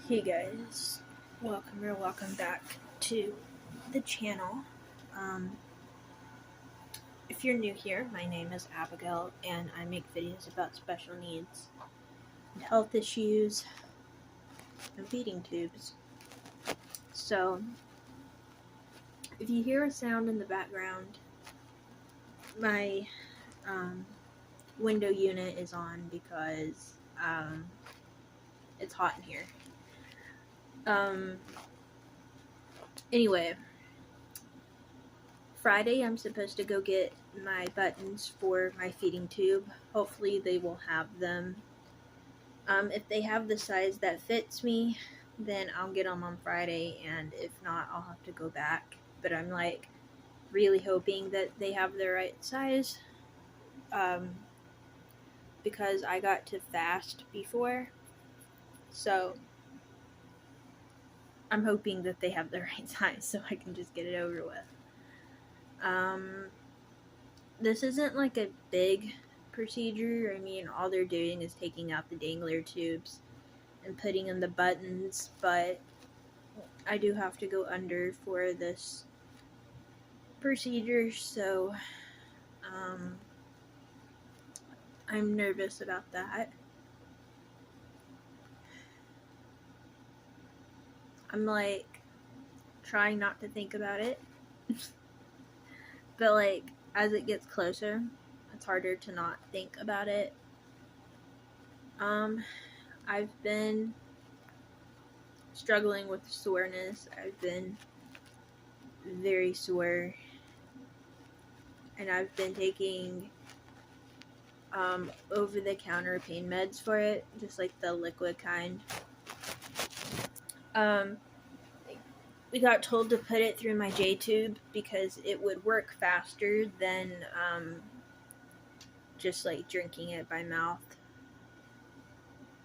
Hey guys, welcome back to the channel. Um, if you're new here, my name is Abigail and I make videos about special needs and health issues and feeding tubes. So, if you hear a sound in the background, my window unit is on because it's hot in here. Anyway, Friday I'm supposed to go get my buttons for my feeding tube. Hopefully they will have them. If they have the size that fits me, then I'll get them on Friday, and if not, I'll have to go back. But I'm like really hoping that they have the right size, because I got to fast before, so I'm hoping that they have the right size so I can just get it over with. This isn't like a big procedure. I mean, all they're doing is taking out the dangler tubes and putting in the buttons, but I do have to go under for this procedure, so I'm nervous about that. I'm like trying not to think about it, but like as it gets closer, it's harder to not think about it. I've been struggling with soreness. I've been very sore, and I've been taking over-the-counter pain meds for it, just like the liquid kind. We got told to put it through my J-tube because it would work faster than just like drinking it by mouth.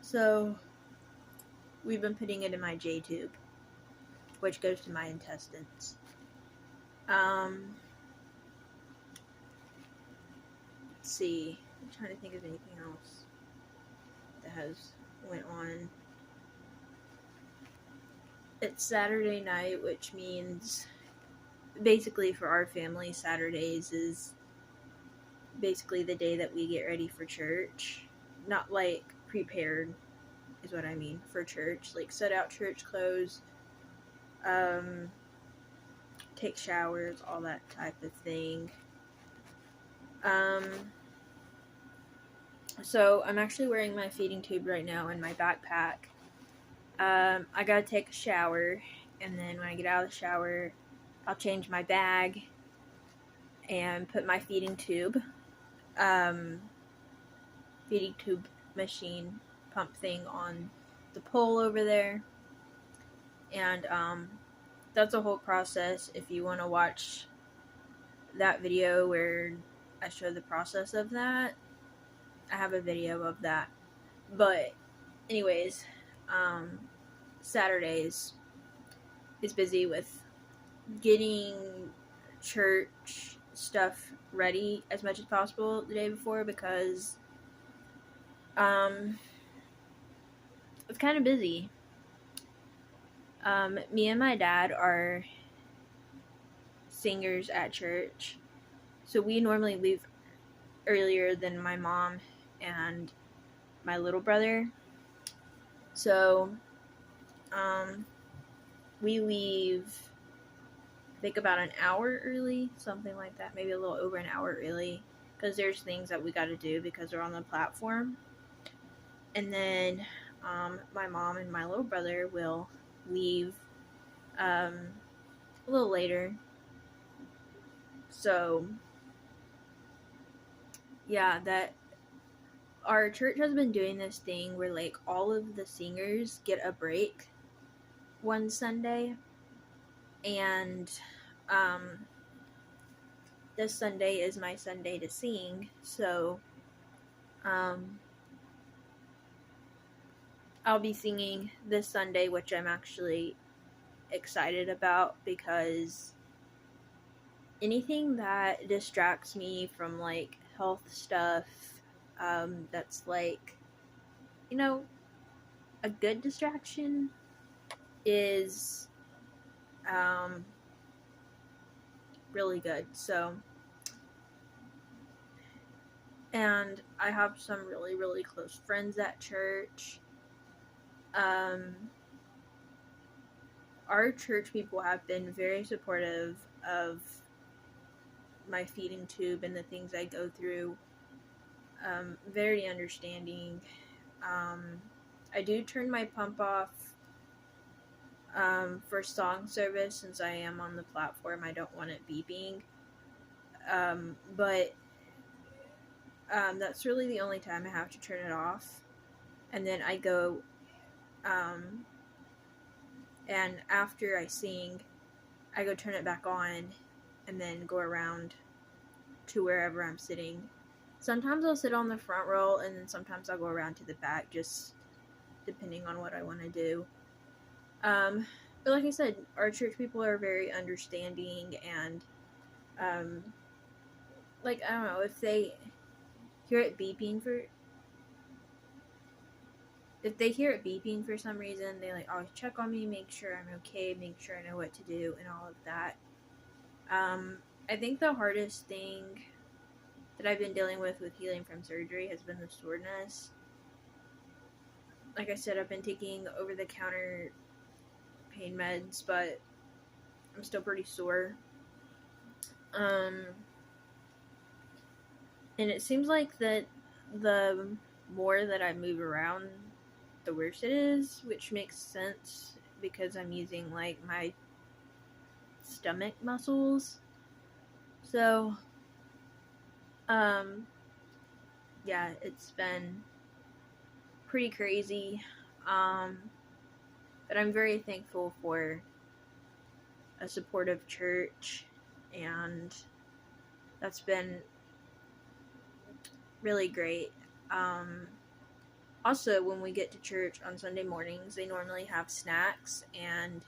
So we've been putting it in my J-tube, which goes to my intestines. Let's see. I'm trying to think of anything else that has went on. It's Saturday night, which means basically for our family, Saturdays is basically the day that we get ready for church. Not like prepared is what I mean for church. Like set out church clothes, take showers, all that type of thing. So I'm actually wearing my feeding tube right now in my backpack. I gotta take a shower, and then when I get out of the shower, I'll change my bag and put my feeding tube machine pump thing on the pole over there. And that's a whole process. If you want to watch that video where I show the process of that, I have a video of that. But anyways, Saturdays is busy with getting church stuff ready as much as possible the day before, because it's kind of busy. Me and my dad are singers at church, so we normally leave earlier than my mom and my little brother. So we leave, I think, about an hour early, something like that, maybe a little over an hour early, because there's things that we got to do because we're on the platform. And then my mom and my little brother will leave a little later. So yeah, that our church has been doing this thing where like all of the singers get a break one Sunday, and this Sunday is my Sunday to sing, so I'll be singing this Sunday, which I'm actually excited about, because anything that distracts me from like health stuff, that's like, a good distraction, is really good. So, and I have some really, really close friends at church. Our church people have been very supportive of my feeding tube and the things I go through. Very understanding. I do turn my pump off for song service since I am on the platform. I don't want it beeping. But that's really the only time I have to turn it off. And then I go, and after I sing, I go turn it back on and then go around to wherever I'm sitting. Sometimes I'll sit on the front row, and then sometimes I'll go around to the back, just depending on what I want to do. But like I said, our church people are very understanding, and like, I don't know, if they hear it beeping for some reason, they like always check on me, make sure I'm okay, make sure I know what to do, and all of that. I think the hardest thing that I've been dealing with healing from surgery has been the soreness. Like I said, I've been taking over-the-counter pain meds, but I'm still pretty sore. And it seems like that the more that I move around, the worse it is, which makes sense because I'm using like my stomach muscles. So, yeah, it's been pretty crazy. But I'm very thankful for a supportive church, and that's been really great. Also, when we get to church on Sunday mornings, they normally have snacks and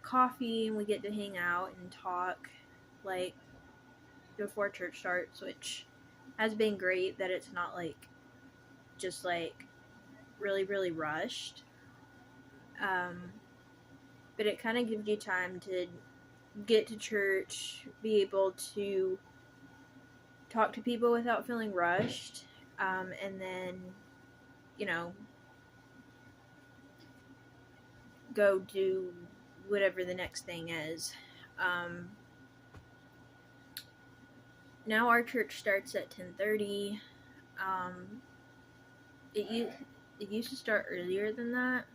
coffee, and we get to hang out and talk like before church starts, which has been great that it's not like just like really, really rushed. But it kind of gives you time to get to church, be able to talk to people without feeling rushed, and then, you know, go do whatever the next thing is. Now our church starts at 10:30. It used to start earlier than that,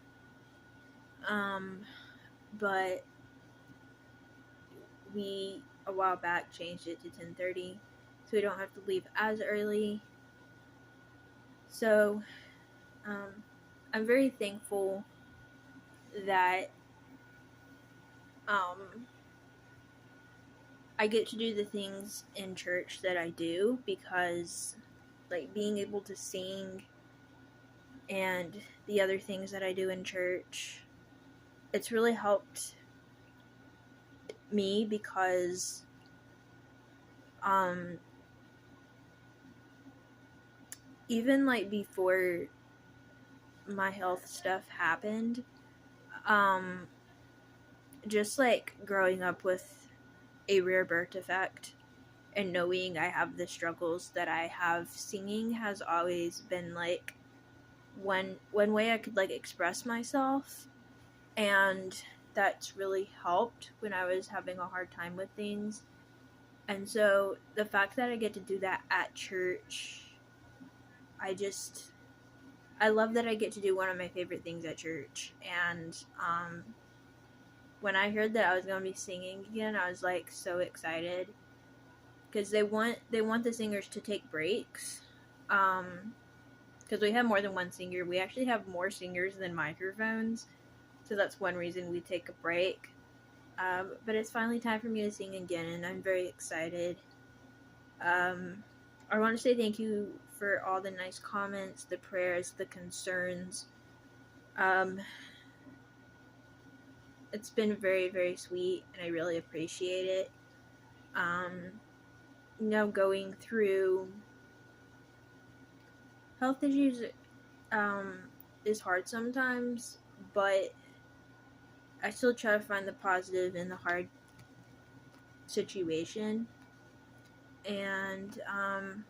but we a while back changed it to 10:30, so we don't have to leave as early. So I'm very thankful that I get to do the things in church that I do, because like being able to sing and the other things that I do in church, it's really helped me because even like before my health stuff happened, just like growing up with a rare birth defect and knowing I have the struggles that I have, singing has always been like one way I could like express myself, and that's really helped when I was having a hard time with things. And so the fact that I get to do that at church, I love that I get to do one of my favorite things at church. And when I heard that I was going to be singing again, I was like so excited, because they want the singers to take breaks, because we have more than one singer. We actually have more singers than microphones, so that's one reason we take a break. But it's finally time for me to sing again, and I'm very excited. I want to say thank you for all the nice comments, the prayers, the concerns. It's been very, very sweet, and I really appreciate it. Going through health issues is hard sometimes, but I still try to find the positive in the hard situation. And I'm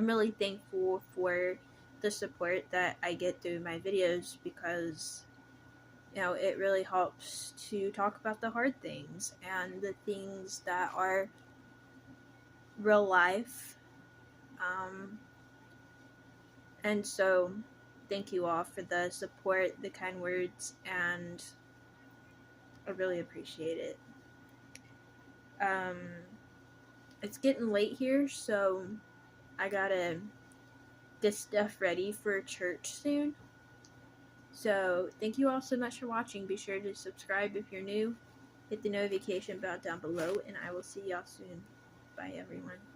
really thankful for the support that I get through my videos, because it really helps to talk about the hard things and the things that are real life. And so thank you all for the support, the kind words, and I really appreciate it. It's getting late here, so I gotta get stuff ready for church soon. So thank you all so much for watching. Be sure to subscribe if you're new. Hit the notification bell down below, and I will see y'all soon. Bye, everyone.